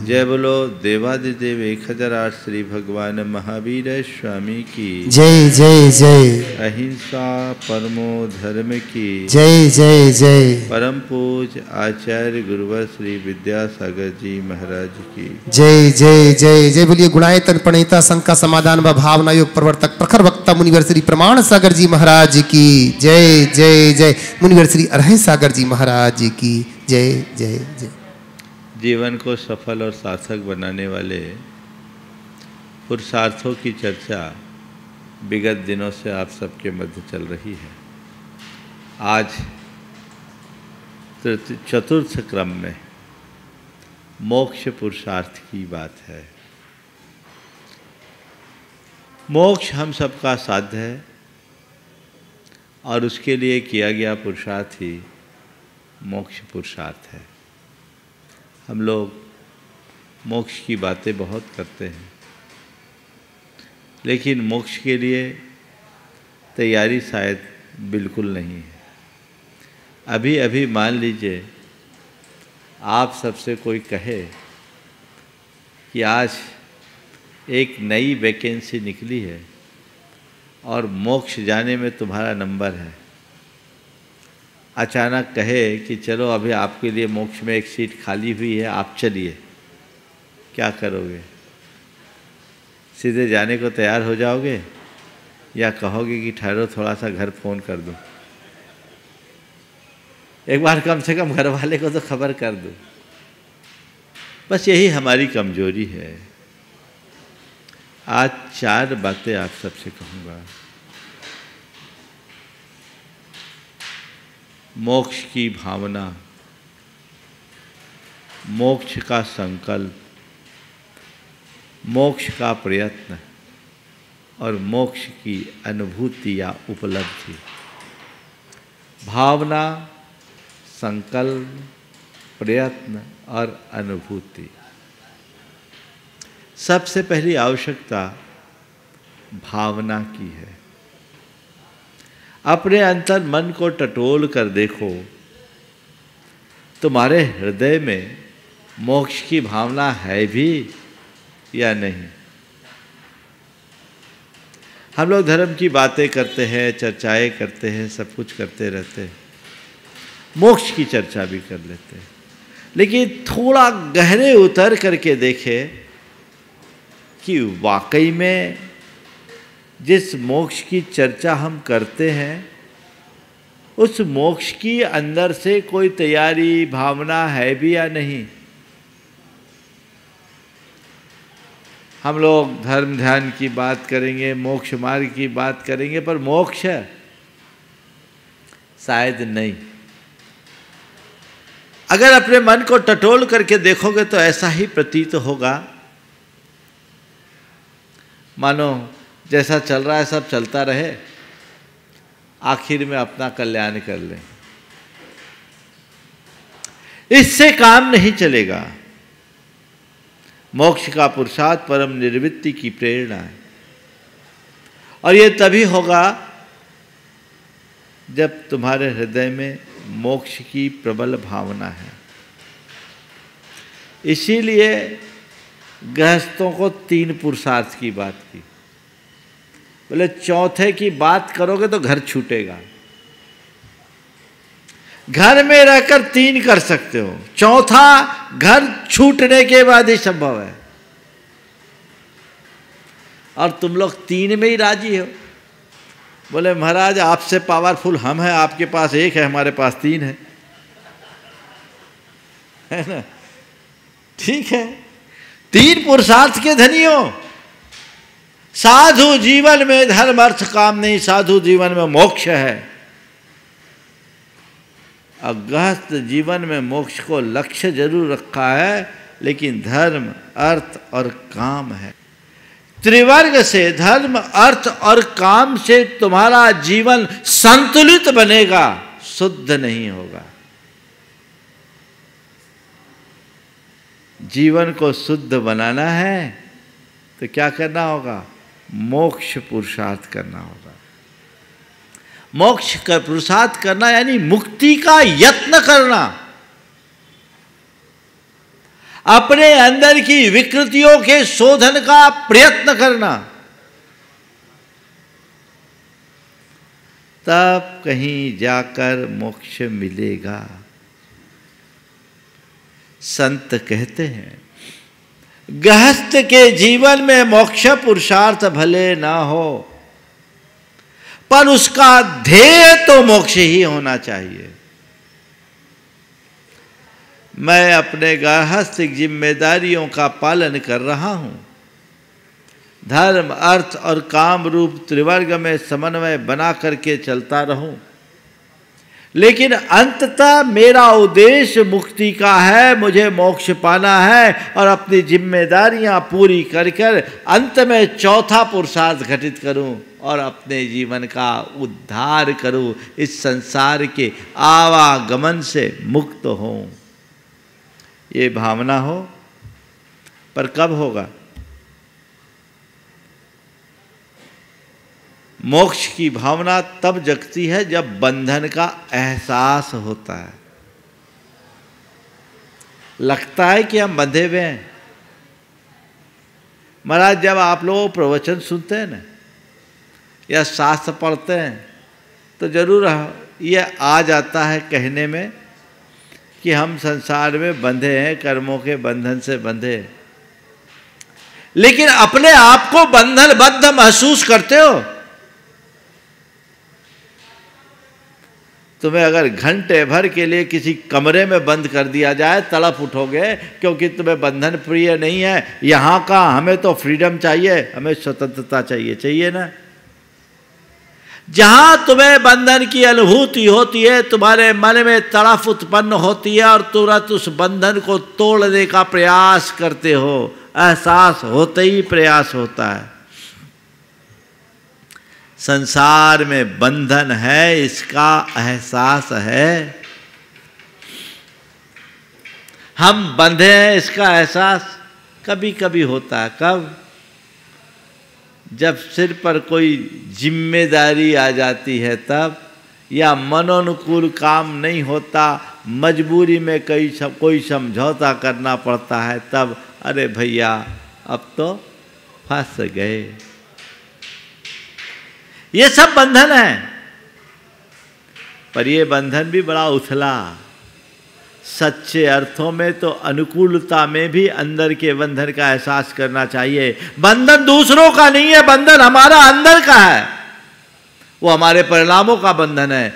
जय बोलो देवादिदेव 1008 श्री भगवान महावीर स्वामी की जय जय जय। अहिंसा परमो धर्म की जय जय जय। परम पूज आचार्य गुरुवर श्री विद्यासागर जी महाराज की जय जय जय जय। बोलिए गुणायतन प्रणेता शंका समाधान व भावना योग प्रवर्तक प्रखर वक्ता मुनिवर श्री प्रमाण सागर जी महाराज की जय जय जय। मुनिवर श्री अरहै सागर जी महाराज की जय जय जय। जीवन को सफल और सार्थक बनाने वाले पुरुषार्थों की चर्चा विगत दिनों से आप सबके मध्य चल रही है। आज चतुर्थ क्रम में मोक्ष पुरुषार्थ की बात है। मोक्ष हम सबका साध्य है और उसके लिए किया गया पुरुषार्थ ही मोक्ष पुरुषार्थ है। हम लोग मोक्ष की बातें बहुत करते हैं, लेकिन मोक्ष के लिए तैयारी शायद बिल्कुल नहीं है। अभी अभी मान लीजिए आप सबसे कोई कहे कि आज एक नई वैकेंसी निकली है और मोक्ष जाने में तुम्हारा नंबर है। अचानक कहे कि चलो अभी आपके लिए मोक्ष में एक सीट खाली हुई है, आप चलिए, क्या करोगे? सीधे जाने को तैयार हो जाओगे या कहोगे कि ठहरो थोड़ा सा घर फ़ोन कर दूं, एक बार कम से कम घर वाले को तो खबर कर दूं? बस यही हमारी कमजोरी है। आज 4 बातें आप सबसे कहूँगा। मोक्ष की भावना, मोक्ष का संकल्प, मोक्ष का प्रयत्न और मोक्ष की अनुभूति या उपलब्धि। भावना, संकल्प, प्रयत्न और अनुभूति। सबसे पहली आवश्यकता भावना की है। अपने अंतर मन को टटोल कर देखो, तुम्हारे हृदय में मोक्ष की भावना है भी या नहीं? हम लोग धर्म की बातें करते हैं, चर्चाएं करते हैं, सब कुछ करते रहते हैं, मोक्ष की चर्चा भी कर लेते हैं, लेकिन थोड़ा गहरे उतर करके देखें कि वाकई में जिस मोक्ष की चर्चा हम करते हैं उस मोक्ष की अंदर से कोई तैयारी भावना है भी या नहीं। हम लोग धर्म ध्यान की बात करेंगे, मोक्ष मार्ग की बात करेंगे, पर मोक्ष शायद नहीं। अगर अपने मन को टटोल करके देखोगे तो ऐसा ही प्रतीत होगा मानो जैसा चल रहा है सब चलता रहे, आखिर में अपना कल्याण कर लें। इससे काम नहीं चलेगा। मोक्ष का पुरुषार्थ परम निर्वृत्ति की प्रेरणा है और ये तभी होगा जब तुम्हारे हृदय में मोक्ष की प्रबल भावना है। इसीलिए गृहस्थों को 3 पुरुषार्थ की बात की। बोले चौथे की बात करोगे तो घर छूटेगा। घर में रहकर 3 कर सकते हो, चौथा घर छूटने के बाद ही संभव है। और तुम लोग 3 में ही राजी हो। बोले महाराज आपसे पावरफुल हम हैं, आपके पास 1 है, हमारे पास 3 है ना? ठीक है, 3 पुरुषार्थ के धनी हो। साधु जीवन में धर्म अर्थ काम नहीं, साधु जीवन में मोक्ष है। गृहस्थ जीवन में मोक्ष को लक्ष्य जरूर रखा है, लेकिन धर्म अर्थ और काम है। त्रिवर्ग से, धर्म अर्थ और काम से तुम्हारा जीवन संतुलित बनेगा, शुद्ध नहीं होगा। जीवन को शुद्ध बनाना है तो क्या करना होगा? मोक्ष पुरुषार्थ करना होगा। मोक्ष का पुरुषार्थ करना यानी मुक्ति का यत्न करना। अपने अंदर की विकृतियों के शोधन का प्रयत्न करना, तब कहीं जाकर मोक्ष मिलेगा। संत कहते हैं गृहस्थ के जीवन में मोक्ष पुरुषार्थ भले ना हो, पर उसका ध्येय तो मोक्ष ही होना चाहिए। मैं अपने गृहस्थिक जिम्मेदारियों का पालन कर रहा हूं, धर्म अर्थ और काम रूप त्रिवर्ग में समन्वय बना करके चलता रहूं, लेकिन अंततः मेरा उद्देश्य मुक्ति का है, मुझे मोक्ष पाना है और अपनी जिम्मेदारियां पूरी कर कर अंत में चौथा पुरुषार्थ घटित करूं और अपने जीवन का उद्धार करूं, इस संसार के आवागमन से मुक्त हों। ये भावना हो, पर कब होगा? मोक्ष की भावना तब जगती है जब बंधन का एहसास होता है। लगता है कि हम बंधे हुए हैं। महाराज, जब आप लोग प्रवचन सुनते हैं ना या शास्त्र पढ़ते हैं तो जरूर ये आ जाता है कहने में कि हम संसार में बंधे हैं, कर्मों के बंधन से बंधे। लेकिन अपने आप को बंधनबद्ध महसूस करते हो? तुम्हें अगर घंटे भर के लिए किसी कमरे में बंद कर दिया जाए, तड़प उठोगे, क्योंकि तुम्हें बंधन प्रिय नहीं है। यहाँ का हमें तो फ्रीडम चाहिए, हमें स्वतंत्रता चाहिए, चाहिए ना। जहां तुम्हें बंधन की अनुभूति होती है, तुम्हारे मन में तड़फ उत्पन्न होती है और तुरंत उस बंधन को तोड़ने का प्रयास करते हो। एहसास होते ही प्रयास होता है। संसार में बंधन है, इसका एहसास है। हम बंधे हैं, इसका एहसास कभी कभी होता है। कब? जब सिर पर कोई जिम्मेदारी आ जाती है तब, या मनोनुकूल काम नहीं होता, मजबूरी में कोई समझौता करना पड़ता है तब, अरे भैया अब तो फंस गए। ये सब बंधन है, पर ये बंधन भी बड़ा उथला। सच्चे अर्थों में तो अनुकूलता में भी अंदर के बंधन का एहसास करना चाहिए। बंधन दूसरों का नहीं है, बंधन हमारा अंदर का है। वो हमारे परिणामों का बंधन है।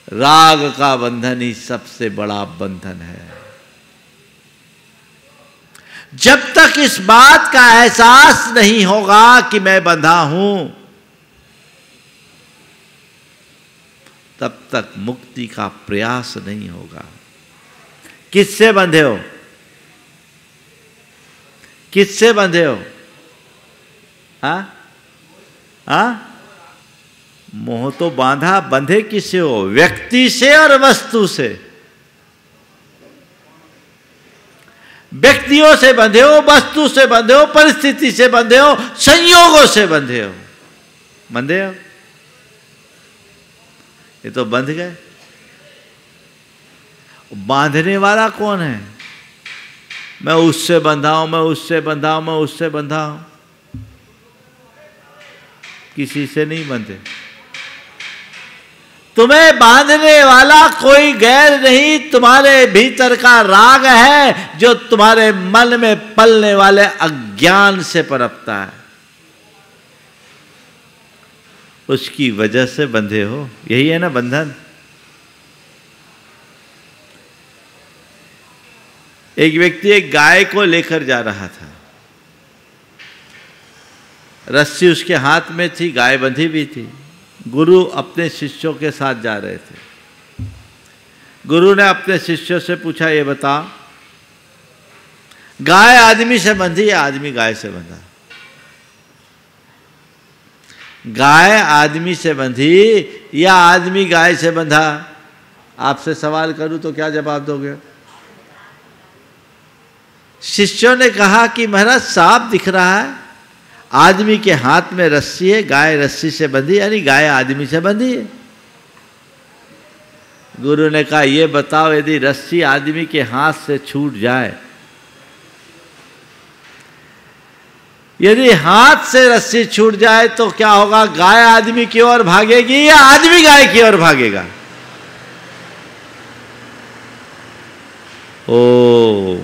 राग का बंधन ही सबसे बड़ा बंधन है। जब तक इस बात का एहसास नहीं होगा कि मैं बंधा हूं, तब तक मुक्ति का प्रयास नहीं होगा। किससे बंधे हो? किससे बंधे हो? मोह तो बांधा, बंधे किससे हो? व्यक्ति से और वस्तु से। व्यक्तियों से बंधे हो, वस्तु से बंधे हो, परिस्थिति से बंधे हो, संयोगों से बंधे हो। बंधे हो, ये तो बंध गए। बांधने वाला कौन है? मैं उससे बंधा हूं, मैं उससे बंधा हूं, मैं उससे बंधा हूं। किसी से नहीं बंधे। तुम्हें बांधने वाला कोई गैर नहीं, तुम्हारे भीतर का राग है जो तुम्हारे मन में पलने वाले अज्ञान से पनपता है। उसकी वजह से बंधे हो। यही है ना बंधन। एक व्यक्ति एक गाय को लेकर जा रहा था। रस्सी उसके हाथ में थी, गाय बंधी भी थी। गुरु अपने शिष्यों के साथ जा रहे थे। गुरु ने अपने शिष्यों से पूछा, ये बता, गाय आदमी से बंधी या आदमी गाय से बंधा? गाय आदमी से बंधी या आदमी गाय से बंधा? आपसे सवाल करूं तो क्या जवाब दोगे? शिष्यों ने कहा कि महाराज साफ दिख रहा है, आदमी के हाथ में रस्सी है, गाय रस्सी से बंधी, यानी गाय आदमी से बंधी है। गुरु ने कहा, ये बताओ, यदि रस्सी आदमी के हाथ से छूट जाए यदि हाथ से रस्सी छूट जाए तो क्या होगा? गाय आदमी की ओर भागेगी या आदमी गाय की ओर भागेगा? ओ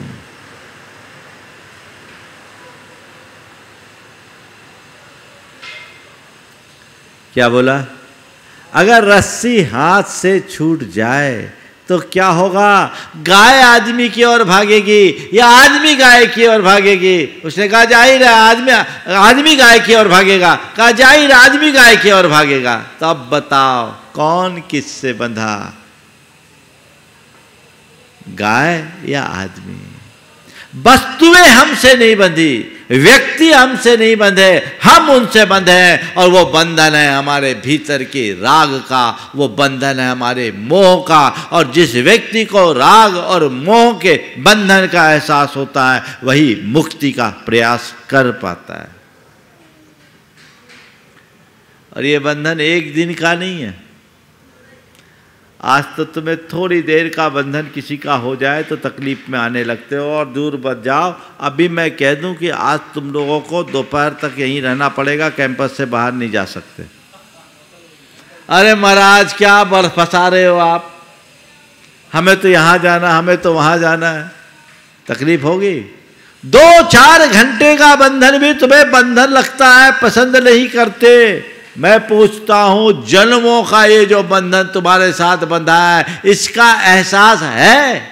क्या बोला? अगर रस्सी हाथ से छूट जाए तो क्या होगा? गाय आदमी की ओर भागेगी या आदमी गाय की ओर भागेगी? उसने कहा जाहिर है आदमी गाय की ओर भागेगा। कहा जाहिर आदमी गाय की ओर भागेगा। तो अब बताओ कौन किससे बंधा, गाय या आदमी? वस्तुएं हमसे नहीं बंधी, व्यक्ति हमसे नहीं बंधे, हम उनसे बंधे हैं। और वो बंधन है हमारे भीतर के राग का, वो बंधन है हमारे मोह का। और जिस व्यक्ति को राग और मोह के बंधन का एहसास होता है वही मुक्ति का प्रयास कर पाता है। और ये बंधन एक दिन का नहीं है। आज तो तुम्हें थोड़ी देर का बंधन किसी का हो जाए तो तकलीफ में आने लगते हो और दूर बच जाओ। अभी मैं कह दूं कि आज तुम लोगों को दोपहर तक यहीं रहना पड़ेगा, कैंपस से बाहर नहीं जा सकते। अरे महाराज क्या बर्फ फंसा रहे हो आप, हमें तो यहाँ जाना, हमें तो वहाँ जाना है। तकलीफ होगी। 2-4 घंटे का बंधन भी तुम्हें बंधन लगता है, पसंद नहीं करते। मैं पूछता हूं, जन्मों का ये जो बंधन तुम्हारे साथ बंधा है, इसका एहसास है?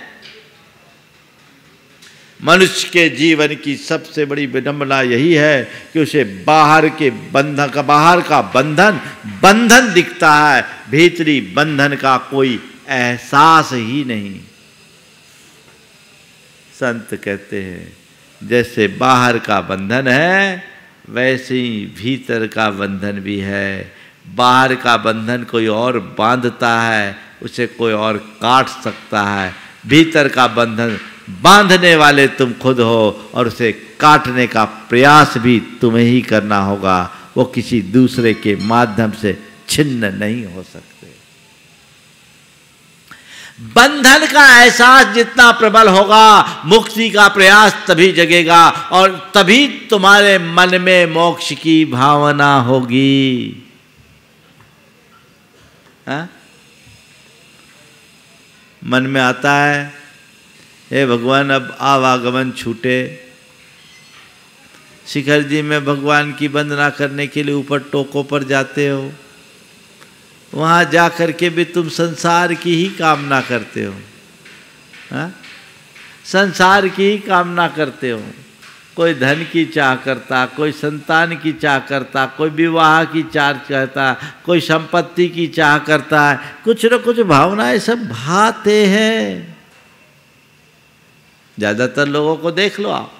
मनुष्य के जीवन की सबसे बड़ी विडंबना यही है कि उसे बाहर का बंधन दिखता है, भीतरी बंधन का कोई एहसास ही नहीं। संत कहते हैं जैसे बाहर का बंधन है वैसे ही भीतर का बंधन भी है। बाहर का बंधन कोई और बांधता है, उसे कोई और काट सकता है। भीतर का बंधन बांधने वाले तुम खुद हो और उसे काटने का प्रयास भी तुम्हें ही करना होगा। वो किसी दूसरे के माध्यम से छिन्न नहीं हो सकते। बंधन का एहसास जितना प्रबल होगा, मुक्ति का प्रयास तभी जगेगा और तभी तुम्हारे मन में मोक्ष की भावना होगी। हाँ? मन में आता है, हे भगवान अब आवागमन छूटे। शिखर जी में भगवान की वंदना करने के लिए ऊपर टोकों पर जाते हो, वहाँ जा कर के भी तुम संसार की ही कामना करते हो। हाँ? संसार की ही कामना करते हो। कोई धन की चाह करता, कोई संतान की चाह करता, कोई विवाह की चाह करता, कोई संपत्ति की चाह करता है। कुछ न कुछ भावनाएं सब भाते हैं। ज्यादातर लोगों को देख लो आप,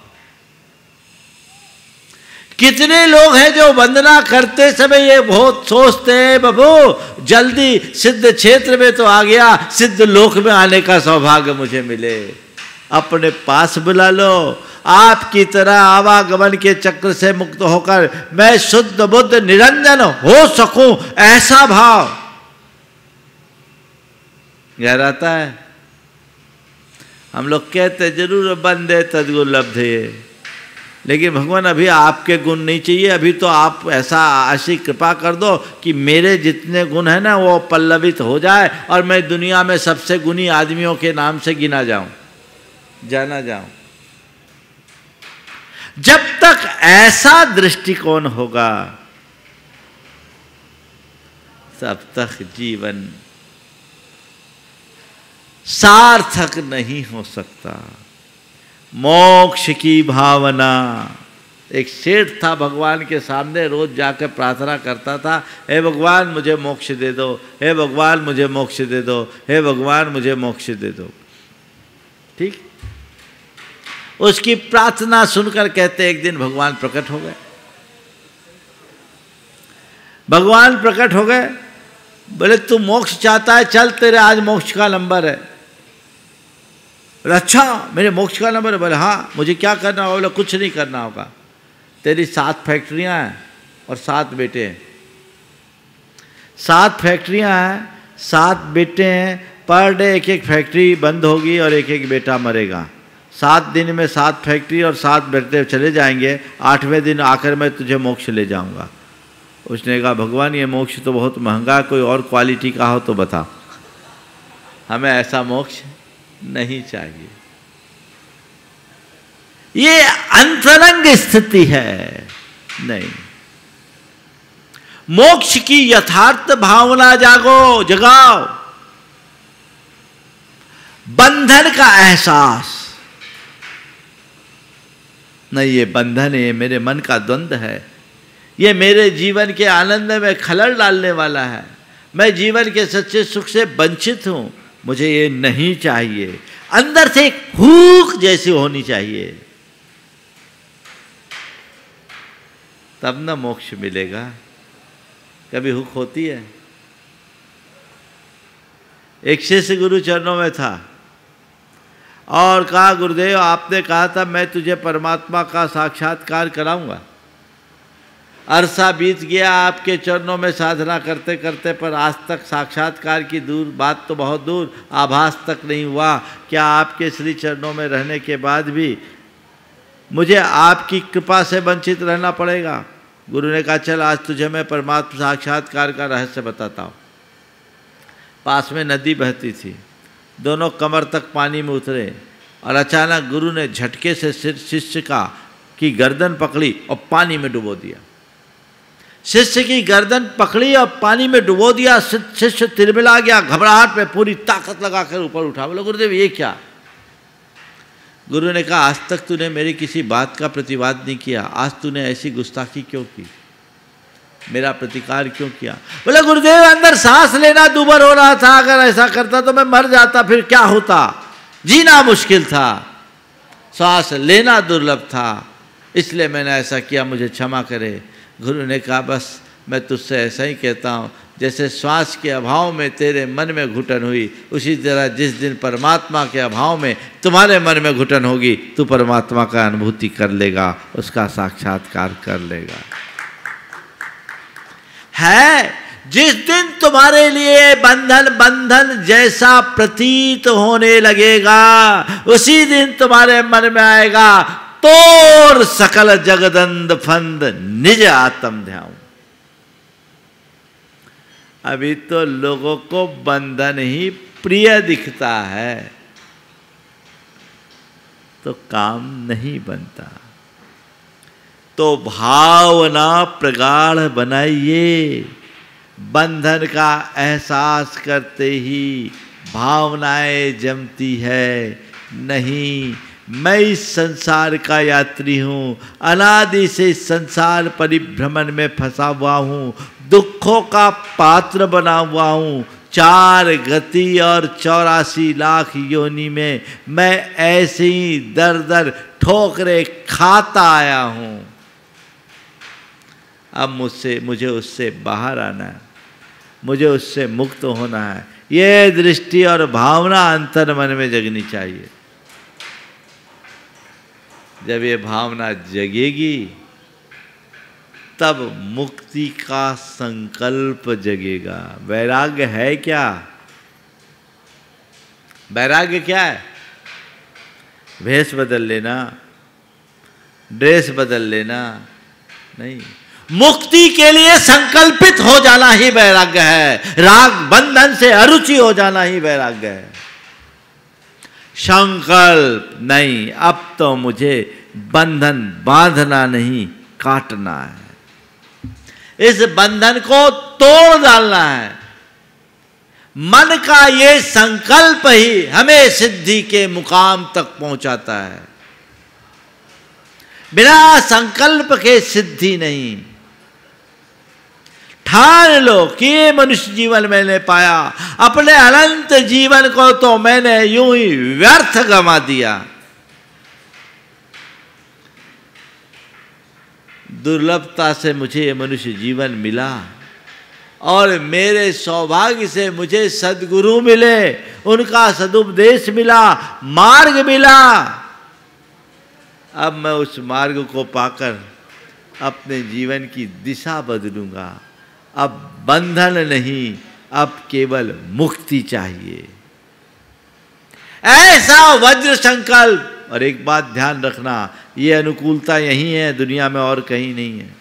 कितने लोग हैं जो वंदना करते समय ये बहुत सोचते हैं बाबू जल्दी सिद्ध क्षेत्र में तो आ गया, सिद्ध लोक में आने का सौभाग्य मुझे मिले। अपने पास बुला लो, आपकी तरह आवागमन के चक्र से मुक्त होकर मैं शुद्ध बुद्ध निरंजन हो सकूं, ऐसा भाव गहराता है। हम लोग कहते जरूर बंदे तद्गुण लब्धे, लेकिन भगवान अभी आपके गुण नहीं चाहिए। अभी तो आप ऐसी कृपा कर दो कि मेरे जितने गुण हैं ना वो पल्लवित हो जाए और मैं दुनिया में सबसे गुणी आदमियों के नाम से जाना जाऊं। जब तक ऐसा दृष्टिकोण होगा तब तक जीवन सार्थक नहीं हो सकता। मोक्ष की भावना। एक सेठ था, भगवान के सामने रोज जाकर प्रार्थना करता था, हे भगवान मुझे मोक्ष दे दो, हे भगवान मुझे मोक्ष दे दो, हे भगवान मुझे मोक्ष दे दो। ठीक, उसकी प्रार्थना सुनकर कहते एक दिन भगवान प्रकट हो गए। भगवान प्रकट हो गए, बोले तू मोक्ष चाहता है, चल तेरे आज मोक्ष का नंबर है। अच्छा मेरे मोक्ष का नंबर है? बोले हाँ। मुझे क्या करना होगा? बोले कुछ नहीं करना होगा, तेरी 7 फैक्ट्रियां हैं और 7 बेटे हैं। 7 फैक्ट्रियां हैं, 7 बेटे हैं, पर डे एक फैक्ट्री बंद होगी और एक बेटा मरेगा। 7 दिन में 7 फैक्ट्री और 7 बेटे चले जाएंगे, 8वें दिन आकर मैं तुझे मोक्ष ले जाऊंगा। उसने कहा भगवान ये मोक्ष तो बहुत महंगा, कोई और क्वालिटी का हो तो बता, हमें ऐसा मोक्ष नहीं चाहिए। ये अंतरंग स्थिति है। नहीं, मोक्ष की यथार्थ भावना जगाओ। बंधन का एहसास नहीं, ये बंधन है, ये मेरे मन का द्वंद्व है, ये मेरे जीवन के आनंद में खलल डालने वाला है, मैं जीवन के सच्चे सुख से वंचित हूं, मुझे ये नहीं चाहिए। अंदर से एक भूख जैसी होनी चाहिए, तब ना मोक्ष मिलेगा। कभी हुक होती है? एक शिष्य गुरु चरणों में था और कहा गुरुदेव आपने कहा था मैं तुझे परमात्मा का साक्षात्कार कराऊंगा। अरसा बीत गया आपके चरणों में साधना करते करते, पर आज तक साक्षात्कार की दूर बात तो बहुत दूर, आभास तक नहीं हुआ। क्या आपके श्री चरणों में रहने के बाद भी मुझे आपकी कृपा से वंचित रहना पड़ेगा? गुरु ने कहा चल आज तुझे मैं परमात्मा साक्षात्कार का रहस्य बताता हूँ। पास में नदी बहती थी, दोनों कमर तक पानी में उतरे और अचानक गुरु ने झटके से शिष्य की गर्दन पकड़ी और पानी में डुबो दिया। शिष्य की गर्दन पकड़ी और पानी में डुबो दिया। शिष्य तिरमिला गया, घबराहट में पूरी ताकत लगाकर ऊपर उठा। बोला गुरुदेव ये क्या? गुरु ने कहा आज तक तूने मेरी किसी बात का प्रतिवाद नहीं किया, आज तूने ऐसी गुस्ताखी क्यों की, मेरा प्रतिकार क्यों किया? बोला गुरुदेव अंदर सांस लेना दूभर हो रहा था, अगर ऐसा करता तो मैं मर जाता, फिर क्या होता, जीना मुश्किल था, सांस लेना दुर्लभ था, इसलिए मैंने ऐसा किया, मुझे क्षमा करे। गुरु ने कहा बस मैं तुझसे ऐसा ही कहता हूँ, जैसे श्वास के अभाव में तेरे मन में घुटन हुई, उसी तरह जिस दिन परमात्मा के अभाव में तुम्हारे मन में घुटन होगी, तू परमात्मा का अनुभूति कर लेगा, उसका साक्षात्कार कर लेगा। है जिस दिन तुम्हारे लिए बंधन जैसा प्रतीत होने लगेगा, उसी दिन तुम्हारे मन में आएगा तोर सकल जगदंद फंद निज आत्म ध्यान। अभी तो लोगों को बंधन ही प्रिय दिखता है, तो काम नहीं बनता। तो भावना प्रगाढ़ बनाइए। बंधन का एहसास करते ही भावनाएं जमती है। नहीं, मैं इस संसार का यात्री हूँ, अनादि से इस संसार परिभ्रमण में फंसा हुआ हूँ, दुखों का पात्र बना हुआ हूँ। 4 गति और 84 लाख योनि में मैं ऐसे ही दर दर ठोकरे खाता आया हूँ। अब मुझे उससे बाहर आना है, मुझे उससे मुक्त होना है। ये दृष्टि और भावना अंतर मन में जगनी चाहिए। जब ये भावना जगेगी तब मुक्ति का संकल्प जगेगा। वैराग्य है क्या? वैराग्य क्या है? भेष बदल लेना, ड्रेस बदल लेना नहीं, मुक्ति के लिए संकल्पित हो जाना ही वैराग्य है। राग बंधन से अरुचि हो जाना ही वैराग्य है। संकल्प नहीं, अब तो मुझे बंधन बांधना नहीं, काटना है। इस बंधन को तोड़ डालना है। मन का ये संकल्प ही हमें सिद्धि के मुकाम तक पहुंचाता है। बिना संकल्प के सिद्धि नहीं। ठान लो कि ये मनुष्य जीवन मैंने पाया, अपने अनंत जीवन को तो मैंने यूं ही व्यर्थ गंवा दिया। दुर्लभता से मुझे ये मनुष्य जीवन मिला और मेरे सौभाग्य से मुझे सद्गुरु मिले, उनका सदुपदेश मिला, मार्ग मिला। अब मैं उस मार्ग को पाकर अपने जीवन की दिशा बदलूंगा। अब बंधन नहीं, अब केवल मुक्ति चाहिए। ऐसा वज्र संकल्प और एक बात ध्यान रखना, ये अनुकूलता यही है, दुनिया में और कहीं नहीं है।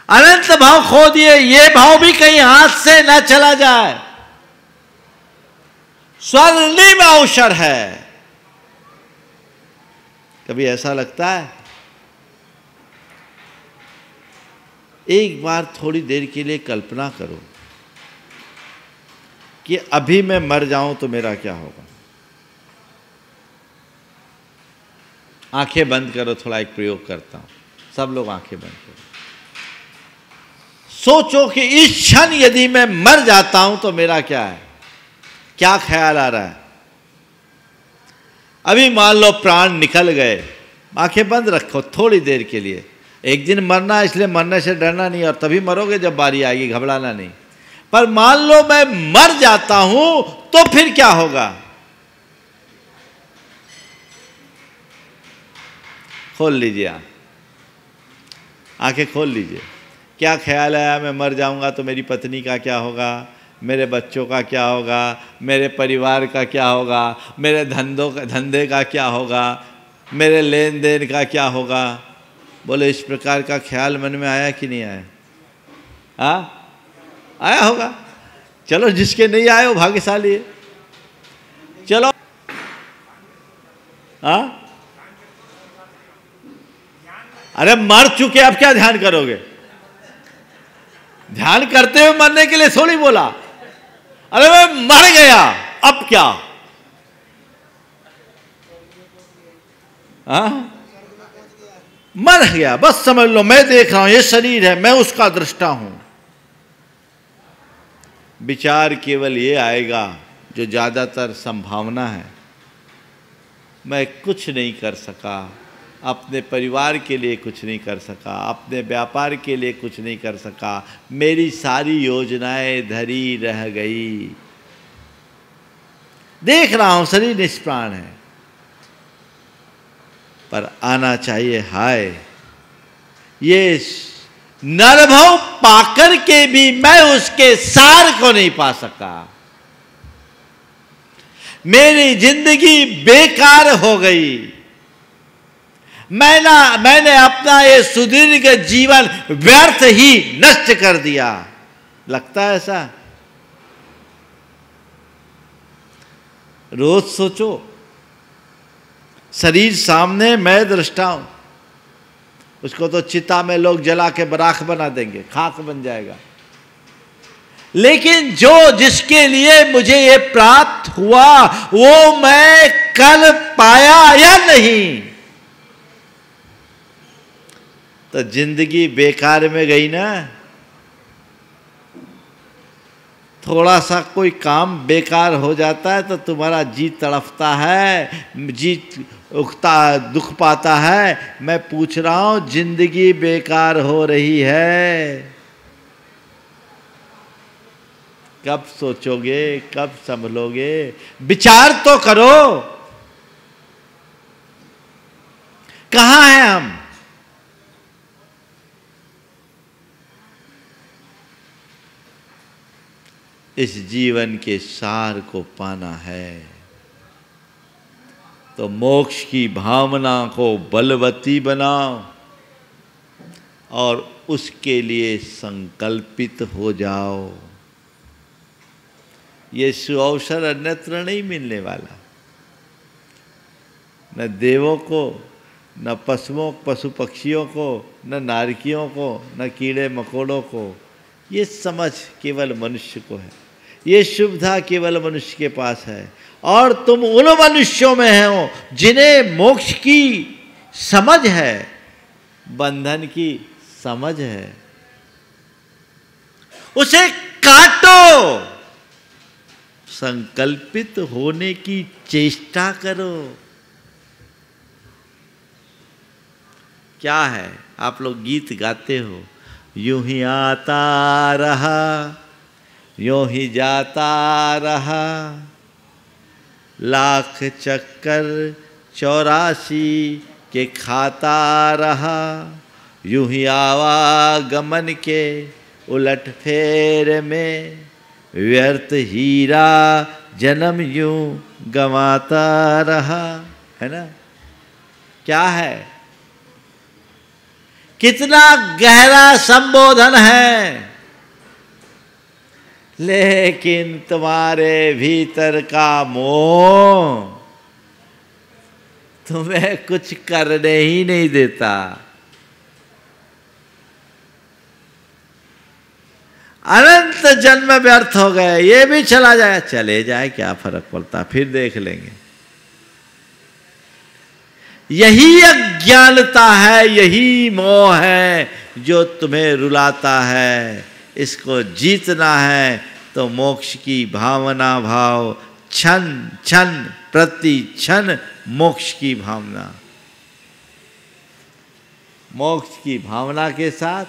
अनंत भाव खो दिए, ये भाव भी कहीं हाथ से न चला जाए। स्वर्णिम अवसर है। कभी ऐसा लगता है? एक बार थोड़ी देर के लिए कल्पना करो कि अभी मैं मर जाऊं तो मेरा क्या होगा। आंखें बंद करो, थोड़ा एक प्रयोग करता हूं, सब लोग आंखें बंद करो। सोचो कि इस क्षण यदि मैं मर जाता हूं तो मेरा क्या है, क्या ख्याल आ रहा है। अभी मान लो प्राण निकल गए, आंखें बंद रखो थोड़ी देर के लिए। एक दिन मरना, इसलिए मरने से डरना नहीं, और तभी मरोगे जब बारी आएगी, घबराना नहीं। पर मान लो मैं मर जाता हूं तो फिर क्या होगा। खोल लीजिए आंखें खोल लीजिए। क्या ख्याल आया, मैं मर जाऊंगा तो मेरी पत्नी का क्या होगा, मेरे बच्चों का क्या होगा, मेरे परिवार का क्या होगा, मेरे धंधे का क्या होगा, मेरे लेन देन का क्या होगा। बोले इस प्रकार का ख्याल मन में आया कि नहीं आया? आया होगा। चलो जिसके नहीं आए वो भाग्यशाली है। चलो अरे मर चुके, अब क्या ध्यान करोगे? ध्यान करते हुए मरने के लिए थोड़ी बोला। अरे मैं मर गया, अब क्या? मर गया, बस समझ लो मैं देख रहा हूं, ये शरीर है, मैं उसका दृष्टा हूं। विचार केवल ये आएगा जो ज्यादातर संभावना है, मैं कुछ नहीं कर सका, अपने परिवार के लिए कुछ नहीं कर सका, अपने व्यापार के लिए कुछ नहीं कर सका, मेरी सारी योजनाएं धरी रह गई। देख रहा हूं शरीर निष्प्राण है, पर आना चाहिए हाय, ये नरभव पाकर के भी मैं उसके सार को नहीं पा सका। मेरी जिंदगी बेकार हो गई। मैंने अपना ये सुदीर्घ जीवन व्यर्थ ही नष्ट कर दिया। लगता है ऐसा? रोज सोचो, शरीर सामने, मैं दृष्टा हूं। उसको तो चिता में लोग जला के बराख बना देंगे, खाक बन जाएगा। लेकिन जो जिसके लिए मुझे ये प्राप्त हुआ वो मैं कर पाया या नहीं, तो जिंदगी बेकार में गई ना। थोड़ा सा कोई काम बेकार हो जाता है तो तुम्हारा जी तड़फता है, जी उगता, दुख पाता है। मैं पूछ रहा हूं, जिंदगी बेकार हो रही है, कब सोचोगे, कब संभलोगे? विचार तो करो, कहां हैं हम? इस जीवन के सार को पाना है तो मोक्ष की भावना को बलवती बनाओ और उसके लिए संकल्पित हो जाओ। ये सुअवसर अन्यत्र नहीं मिलने वाला, न देवों को, न पशुओं, पशु पक्षियों को, न नारकियों को, न कीड़े मकोड़ों को। ये समझ केवल मनुष्य को है, ये सुविधा केवल मनुष्य के पास है। और तुम उन मनुष्यों में हो जिन्हें मोक्ष की समझ है, बंधन की समझ है। उसे काटो, संकल्पित होने की चेष्टा करो। क्या है, आप लोग गीत गाते हो, यूं ही आता रहा, यूं ही जाता रहा, लाख चक्कर 84 के खाता रहा, यूं ही आवागमन के उलट फेर में व्यर्थ हीरा जन्म यूं गंवाता रहा, है ना। क्या है, कितना गहरा संबोधन है, लेकिन तुम्हारे भीतर का मोह तुम्हें कुछ करने ही नहीं देता। अनंत जन्म व्यर्थ हो गए, ये भी चला जाए, चले जाए, क्या फर्क पड़ता, फिर देख लेंगे। यही अज्ञानता है, यही मोह है जो तुम्हें रुलाता है। इसको जीतना है तो मोक्ष की भावना भाव, क्षण क्षण प्रति क्षण मोक्ष की भावना। मोक्ष की भावना के साथ,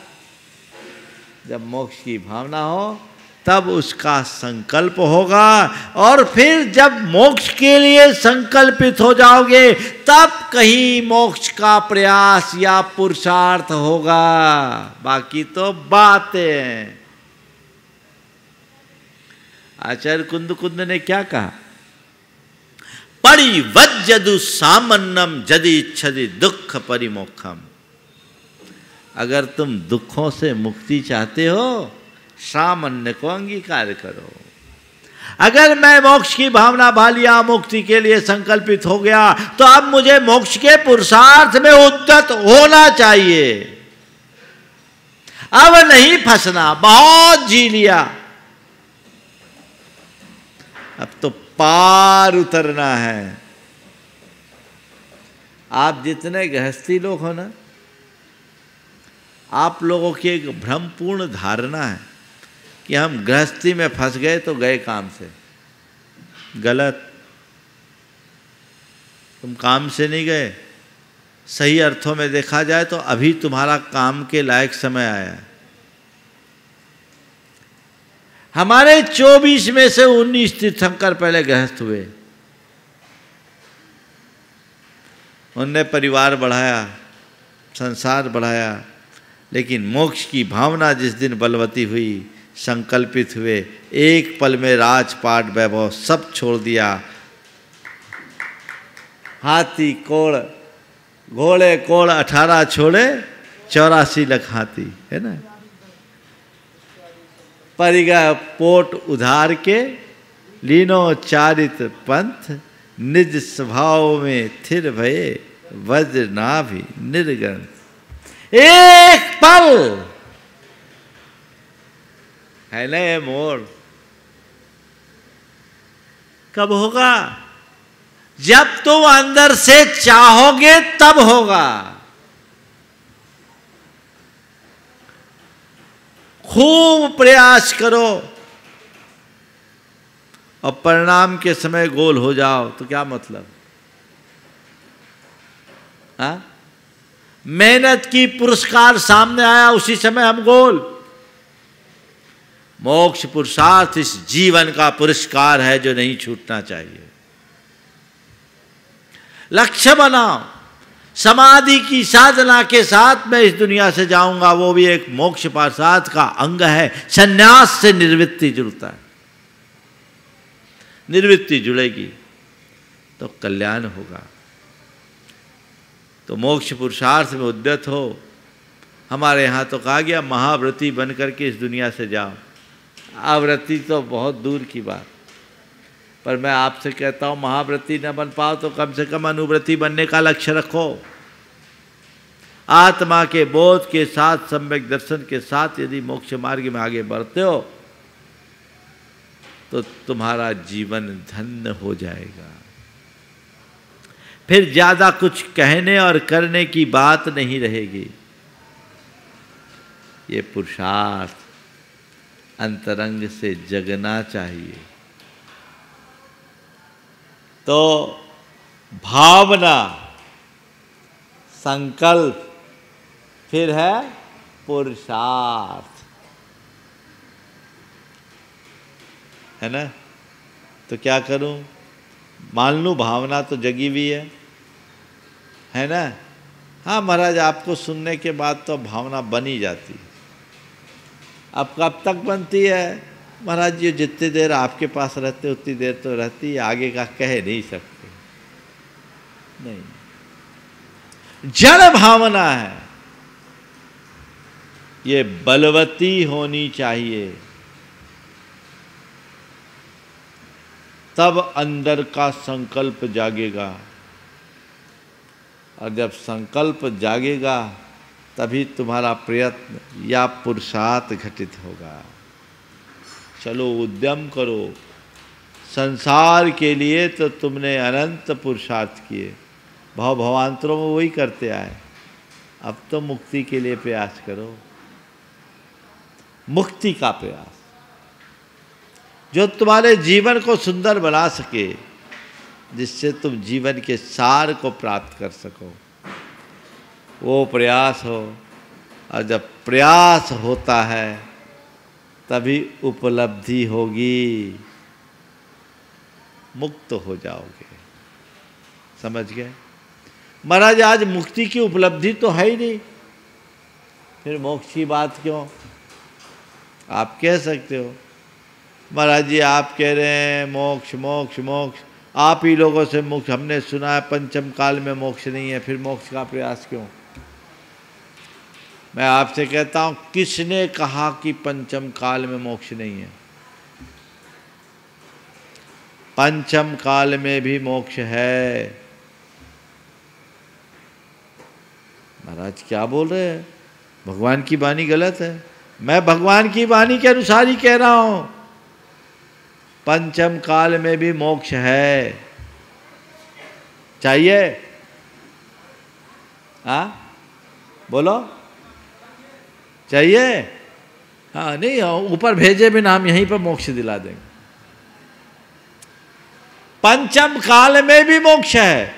जब मोक्ष की भावना हो तब उसका संकल्प होगा, और फिर जब मोक्ष के लिए संकल्पित हो जाओगे तब कहीं मोक्ष का प्रयास या पुरुषार्थ होगा, बाकी तो बातें हैं। आचार्य कुंद ने क्या कहा, परिवज्जदु सामन्नम जदि इच्छति दुख परिमोक्षम। अगर तुम दुखों से मुक्ति चाहते हो, सामान्य को अंगीकार करो। अगर मैं मोक्ष की भावना भालिया, मुक्ति के लिए संकल्पित हो गया, तो अब मुझे मोक्ष के पुरुषार्थ में उद्यत होना चाहिए। अब नहीं फंसना, बहुत जी लिया, अब तो पार उतरना है। आप जितने गृहस्थी लोग हो ना, आप लोगों की एक भ्रमपूर्ण धारणा है कि हम गृहस्थी में फंस गए तो गए काम से। गलत, तुम काम से नहीं गए। सही अर्थों में देखा जाए तो अभी तुम्हारा काम के लायक समय आया है। हमारे 24 में से 19 तीर्थंकर पहले गृहस्थ हुए, उनने परिवार बढ़ाया, संसार बढ़ाया, लेकिन मोक्ष की भावना जिस दिन बलवती हुई, संकल्पित हुए, एक पल में राजपाट वैभव सब छोड़ दिया। हाथी कोड़ घोड़े कोड़ 18 छोड़े 84 लख हाथी, है ना। परिगा पोट उधार के लीनो चारित पंथ, निज स्वभाव में थिर भये वज्र नाभि निर्ग्रंथ। एक पल है ना ये मोड़, कब होगा? जब तुम अंदर से चाहोगे तब होगा। खूब प्रयास करो और परिणाम के समय गोल हो जाओ तो क्या मतलब? हाँ, मेहनत की पुरस्कार सामने आया, उसी समय हम गोल। मोक्ष पुरुषार्थ इस जीवन का पुरस्कार है जो नहीं छूटना चाहिए। लक्ष्य बनाओ, समाधि की साधना के साथ मैं इस दुनिया से जाऊंगा, वो भी एक मोक्ष पुरुषार्थ का अंग है। संन्यास से निर्वृत्ति जुड़ता है, निर्वृत्ति जुड़ेगी तो कल्याण होगा। तो मोक्ष पुरुषार्थ में उद्यत हो। हमारे यहाँ तो कहा गया महाव्रती बन करके इस दुनिया से जाओ। आवृत्ति तो बहुत दूर की बात, पर मैं आपसे कहता हूँ महाव्रती न बन पाओ तो कम से कम अनुव्रती बनने का लक्ष्य रखो। आत्मा के बोध के साथ, सम्यक दर्शन के साथ यदि मोक्ष मार्ग में आगे बढ़ते हो तो तुम्हारा जीवन धन्य हो जाएगा। फिर ज्यादा कुछ कहने और करने की बात नहीं रहेगी। ये पुरुषार्थ अंतरंग से जगना चाहिए। तो भावना, संकल्प, फिर है पुरुषार्थ, है ना। तो क्या करूं? मान लूं भावना तो जगी हुई है ना। हाँ महाराज, आपको सुनने के बाद तो भावना बन ही जाती है। अब कब तक बनती है? महाराज जी जितनी देर आपके पास रहते उतनी देर तो रहती, आगे का कह नहीं सकते। नहीं, जड़ भावना है, ये बलवती होनी चाहिए, तब अंदर का संकल्प जागेगा। और जब संकल्प जागेगा तभी तुम्हारा प्रयत्न या पुरुषार्थ घटित होगा। चलो उद्यम करो, संसार के लिए तो तुमने अनंत पुरुषार्थ किए, भव भवांतरों में वही करते आए, अब तो मुक्ति के लिए प्रयास करो, मुक्ति का प्रयास जो तुम्हारे जीवन को सुंदर बना सके, जिससे तुम जीवन के सार को प्राप्त कर सको, वो प्रयास हो। और जब प्रयास होता है तभी उपलब्धि होगी, मुक्त हो जाओगे। समझ गए? महाराज आज मुक्ति की उपलब्धि तो है ही नहीं, फिर मोक्ष की बात क्यों? आप कह सकते हो महाराज जी आप कह रहे हैं मोक्ष मोक्ष मोक्ष, आप ही लोगों से मोक्ष हमने सुना है, पंचम काल में मोक्ष नहीं है, फिर मोक्ष का प्रयास क्यों? मैं आपसे कहता हूं, किसने कहा कि पंचम काल में मोक्ष नहीं है? पंचम काल में भी मोक्ष है। महाराज क्या बोल रहे हैं? भगवान की वाणी गलत है। मैं भगवान की वाणी के अनुसार ही कह रहा हूं, पंचम काल में भी मोक्ष है। चाहिए? हाँ बोलो, चाहिए? हाँ नहीं, ऊपर भेजे बिना हम यहीं पर मोक्ष दिला देंगे। पंचम काल में भी मोक्ष है,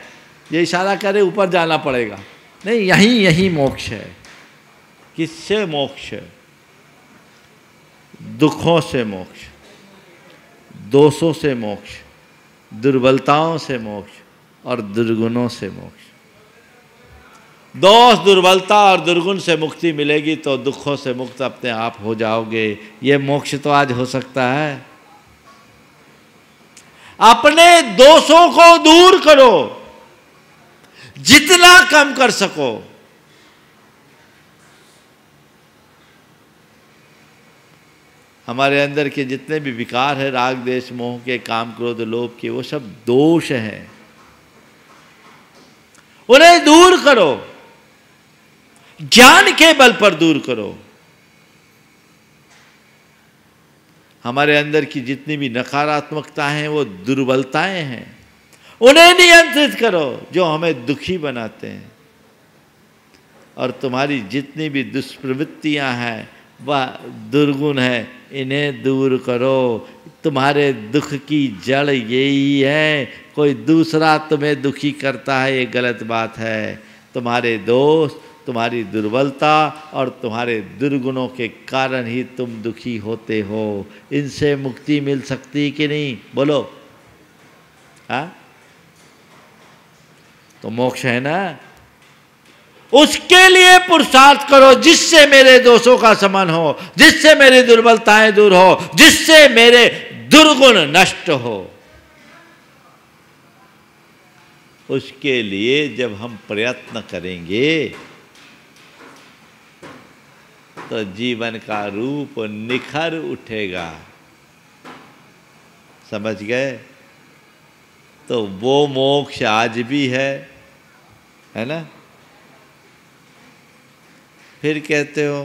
ये इशारा करे ऊपर जाना पड़ेगा, नहीं यहीं यहीं मोक्ष है। किससे मोक्ष? दुखों से मोक्ष, दोषों से मोक्ष, दुर्बलताओं से मोक्ष और दुर्गुणों से मोक्ष। दोष दुर्बलता और दुर्गुण से मुक्ति मिलेगी तो दुखों से मुक्त अपने आप हो जाओगे। ये मोक्ष तो आज हो सकता है। अपने दोषों को दूर करो, जितना कम कर सको। हमारे अंदर के जितने भी विकार है, राग देश मोह के, काम क्रोध लोभ के, वो सब दोष हैं, उन्हें दूर करो, ज्ञान के बल पर दूर करो। हमारे अंदर की जितनी भी नकारात्मकता हैं, वो दुर्बलताएं हैं, उन्हें नियंत्रित करो जो हमें दुखी बनाते हैं। और तुम्हारी जितनी भी दुष्प्रवृत्तियां हैं वह दुर्गुण है, इन्हें दूर करो। तुम्हारे दुख की जड़ यही है, कोई दूसरा तुम्हें दुखी करता है ये गलत बात है। तुम्हारे दोष, तुम्हारी दुर्बलता और तुम्हारे दुर्गुणों के कारण ही तुम दुखी होते हो। इनसे मुक्ति मिल सकती कि नहीं? बोलो। हाँ तो मोक्ष है ना, उसके लिए पुरुषार्थ करो, जिससे मेरे दोषों का शमन हो, जिससे मेरी दुर्बलताएं दूर हो, जिससे मेरे दुर्गुण नष्ट हो। उसके लिए जब हम प्रयत्न करेंगे तो जीवन का रूप निखर उठेगा। समझ गए? तो वो मोक्ष आज भी है ना? फिर कहते हो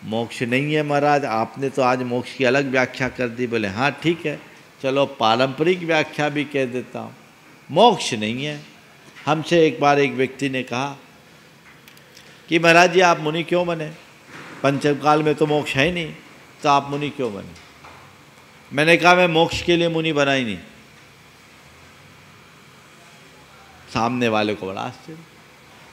मोक्ष नहीं है महाराज, आपने तो आज मोक्ष की अलग व्याख्या कर दी। बोले हाँ ठीक है, चलो पारंपरिक व्याख्या भी कह देता हूँ। मोक्ष नहीं है। हमसे एक बार एक व्यक्ति ने कहा कि महाराज जी आप मुनि क्यों बने? पंचम काल में तो मोक्ष है ही नहीं, तो आप मुनि क्यों बने? मैंने कहा मैं मोक्ष के लिए मुनि बना ही नहीं। सामने वाले को बड़ा आश्चर्य।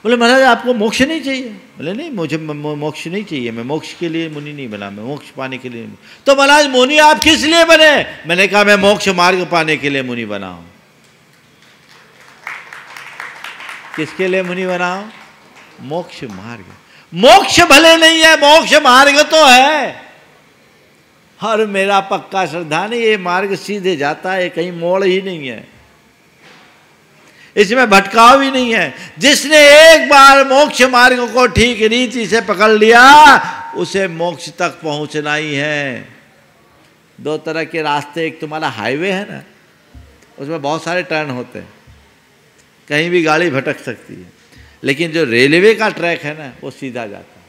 बोले महाराज आपको मोक्ष नहीं चाहिए? बोले नहीं, मुझे मोक्ष नहीं चाहिए, मैं मोक्ष के लिए मुनि नहीं बना, मैं मोक्ष पाने के लिए। तो महाराज मुनि आप किस लिए बने? मैंने कहा मैं मोक्ष मार्ग पाने के लिए मुनि बना हूं। किसके लिए मुनि बना हूं? मोक्ष मार्ग। मोक्ष भले नहीं है, मोक्ष मार्ग तो है। और मेरा पक्का श्रद्धा नहीं, ये मार्ग सीधे जाता है, कहीं मोड़ ही नहीं है, इसमें भटकाव भी नहीं है। जिसने एक बार मोक्ष मार्ग को ठीक रीति से पकड़ लिया उसे मोक्ष तक पहुंचना ही है। दो तरह के रास्ते, एक तुम्हारा हाईवे है ना, उसमें बहुत सारे टर्न होते हैं, कहीं भी गाड़ी भटक सकती है, लेकिन जो रेलवे का ट्रैक है ना वो सीधा जाता है।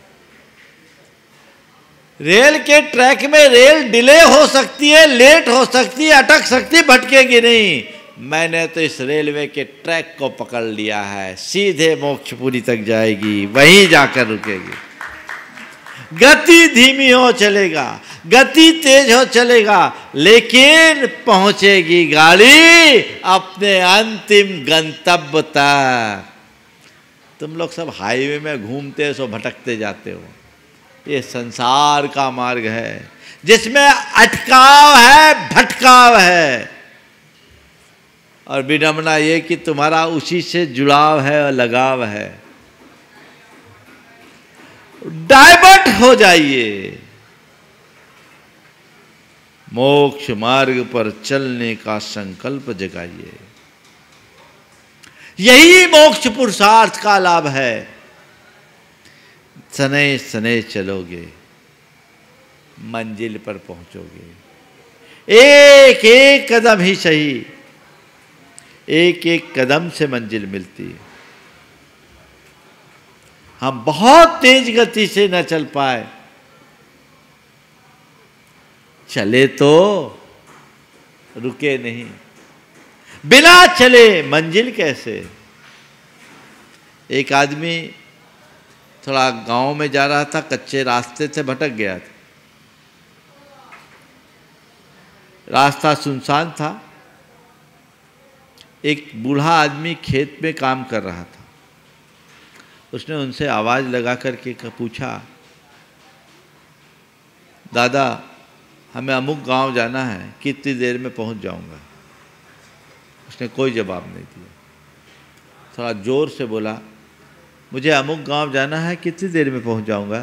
रेल के ट्रैक में रेल डिले हो सकती है, लेट हो सकती है, अटक सकती है, भटकेगी नहीं। मैंने तो इस रेलवे के ट्रैक को पकड़ लिया है, सीधे मोक्षपुरी तक जाएगी, वहीं जाकर रुकेगी। गति धीमी हो चलेगा, गति तेज हो चलेगा, लेकिन पहुंचेगी गाड़ी अपने अंतिम गंतव्य तक। तुम लोग सब हाईवे में घूमते सो भटकते जाते हो। ये संसार का मार्ग है जिसमें अटकाव है, भटकाव है, और विडंबना ये कि तुम्हारा उसी से जुड़ाव है और लगाव है। डाइवर्ट हो जाइए, मोक्ष मार्ग पर चलने का संकल्प जगाइए। यही मोक्ष पुरुषार्थ का लाभ है। सने सने चलोगे, मंजिल पर पहुंचोगे। एक एक कदम ही सही, एक एक कदम से मंजिल मिलती है। हम बहुत तेज गति से न चल पाए, चले तो रुके नहीं, बिना चले मंजिल कैसे। एक आदमी थोड़ा गांव में जा रहा था, कच्चे रास्ते से भटक गया था, रास्ता सुनसान था। एक बूढ़ा आदमी खेत में काम कर रहा था, उसने उनसे आवाज़ लगा करके पूछा, दादा हमें अमुक गांव जाना है, कितनी देर में पहुंच जाऊंगा। उसने कोई जवाब नहीं दिया। थोड़ा ज़ोर से बोला, मुझे अमुक गांव जाना है, कितनी देर में पहुंच जाऊंगा।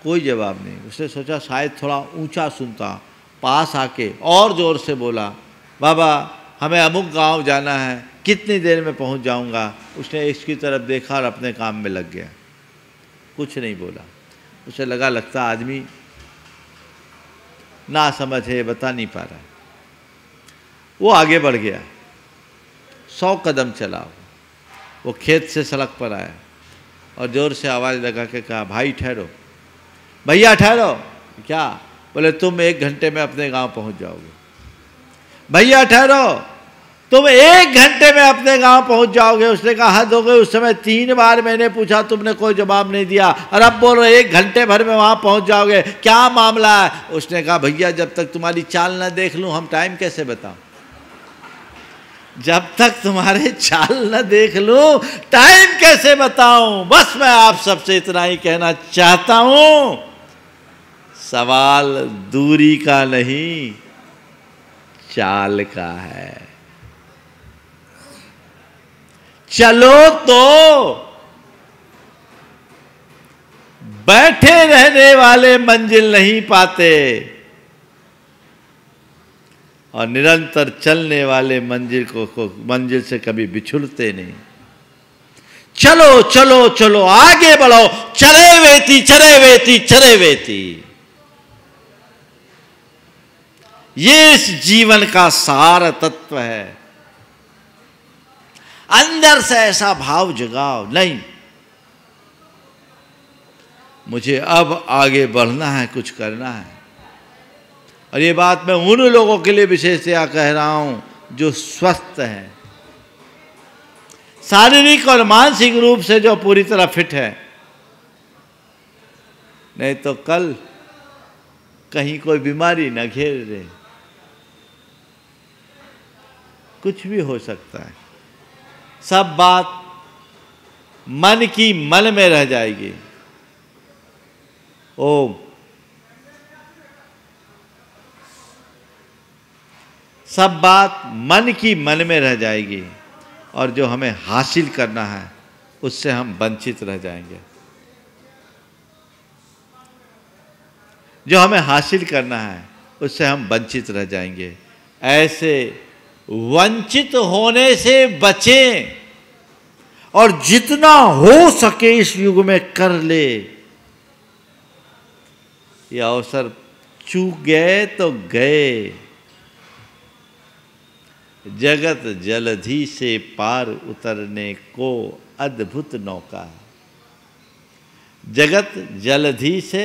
कोई जवाब नहीं। उसने सोचा शायद थोड़ा ऊंचा सुनता, पास आके और ज़ोर से बोला, बाबा हमें अमुक गांव जाना है, कितनी देर में पहुंच जाऊंगा। उसने इसकी तरफ देखा और अपने काम में लग गया, कुछ नहीं बोला। उसे लगा लगता आदमी ना समझ है, बता नहीं पा रहा। वो आगे बढ़ गया, 100 कदम चला, वो खेत से सड़क पर आया और ज़ोर से आवाज़ लगा के कहा, भाई ठहरो, भैया ठहरो। क्या? बोले तुम 1 घंटे में अपने गांव पहुंच जाओगे। भैया ठहरो, तुम 1 घंटे में अपने गांव पहुंच जाओगे। उसने कहा हद हो गई, उस समय 3 बार मैंने पूछा, तुमने कोई जवाब नहीं दिया, और अब बोल रहे 1 घंटे भर में वहां पहुंच जाओगे, क्या मामला है। उसने कहा भैया जब तक तुम्हारी चाल ना देख लूं हम टाइम कैसे बताऊं। जब तक तुम्हारे चाल न देख लूं टाइम कैसे बताऊं। बस मैं आप सबसे इतना ही कहना चाहता हूं, सवाल दूरी का नहीं चाल का है। चलो तो बैठे रहने वाले मंजिल नहीं पाते, और निरंतर चलने वाले मंजिल से कभी बिछुड़ते नहीं। चलो चलो चलो आगे बढ़ो, चले वेती चले वेती चले वेती। ये इस जीवन का सार तत्व है। अंदर से ऐसा भाव जगाओ, नहीं मुझे अब आगे बढ़ना है, कुछ करना है। और ये बात मैं उन लोगों के लिए विशेषतया कह रहा हूं जो स्वस्थ हैं, शारीरिक और मानसिक रूप से जो पूरी तरह फिट है। नहीं तो कल कहीं कोई बीमारी न घेर दे, कुछ भी हो सकता है। सब बात मन की मन में रह जाएगी। ओम। सब बात मन की मन में रह जाएगी, और जो हमें हासिल करना है उससे हम वंचित रह जाएंगे। जो हमें हासिल करना है उससे हम वंचित रह जाएंगे। ऐसे वंचित होने से बचें और जितना हो सके इस युग में कर ले। ये अवसर चूक गए तो गए। जगत जलधि से पार उतरने को अद्भुत नौका है। जगत जलधि से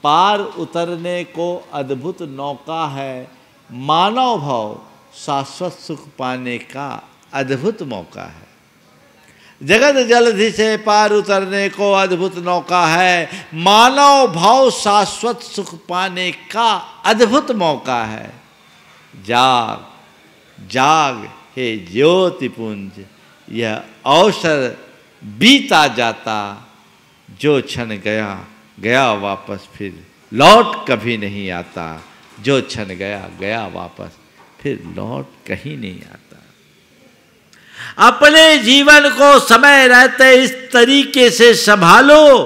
पार उतरने को अद्भुत नौका है। मानव भाव शाश्वत सुख पाने का अद्भुत मौका है। जगत जलधि से पार उतरने को अद्भुत नौका है। मानव भाव शाश्वत सुख पाने का अद्भुत मौका है। जाग जाग हे ज्योतिपुंज, यह अवसर बीता जाता। जो क्षण गया गया वापस फिर लौट कभी नहीं आता। जो क्षण गया गया वापस फिर लौट कहीं नहीं आता। अपने जीवन को समय रहते इस तरीके से संभालो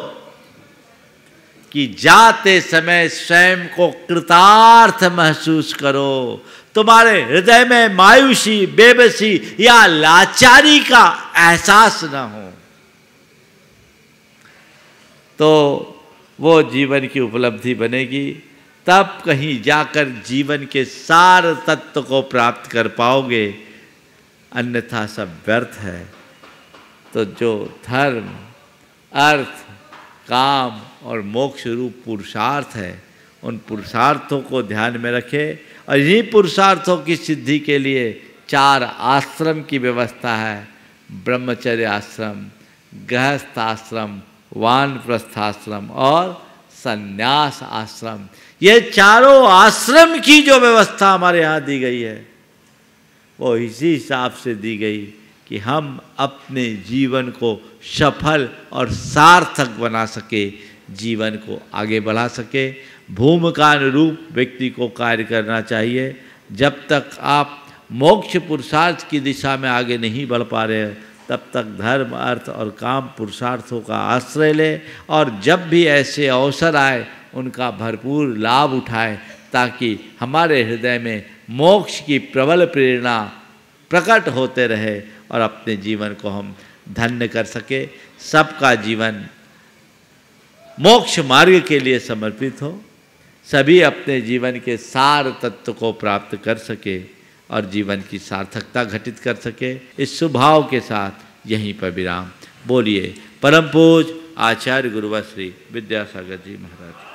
कि जाते समय स्वयं को कृतार्थ महसूस करो। तुम्हारे हृदय में मायूसी, बेबसी या लाचारी का एहसास न हो, तो वो जीवन की उपलब्धि बनेगी। तब कहीं जाकर जीवन के सार तत्व को प्राप्त कर पाओगे, अन्यथा सब व्यर्थ है। तो जो धर्म, अर्थ, काम और मोक्ष रूप पुरुषार्थ है, उन पुरुषार्थों को ध्यान में रखें। और इन्हीं पुरुषार्थों की सिद्धि के लिए 4 आश्रम की व्यवस्था है। ब्रह्मचर्य आश्रम, गृहस्थ आश्रम, वानप्रस्थाश्रम और संन्यास आश्रम। ये चारों आश्रम की जो व्यवस्था हमारे यहाँ दी गई है, वो इसी हिसाब से दी गई कि हम अपने जीवन को सफल और सार्थक बना सके, जीवन को आगे बढ़ा सके। भूमिका अनुरूप व्यक्ति को कार्य करना चाहिए। जब तक आप मोक्ष पुरुषार्थ की दिशा में आगे नहीं बढ़ पा रहे, तब तक धर्म, अर्थ और काम पुरुषार्थों का आश्रय ले। और जब भी ऐसे अवसर आए उनका भरपूर लाभ उठाएं, ताकि हमारे हृदय में मोक्ष की प्रबल प्रेरणा प्रकट होते रहे और अपने जीवन को हम धन्य कर सके। सबका जीवन मोक्ष मार्ग के लिए समर्पित हो, सभी अपने जीवन के सार तत्व को प्राप्त कर सके और जीवन की सार्थकता घटित कर सके। इस सुभाव के साथ यहीं पर विराम। बोलिए परम पूज आचार्य गुरुवर श्री विद्यासागर जी महाराज।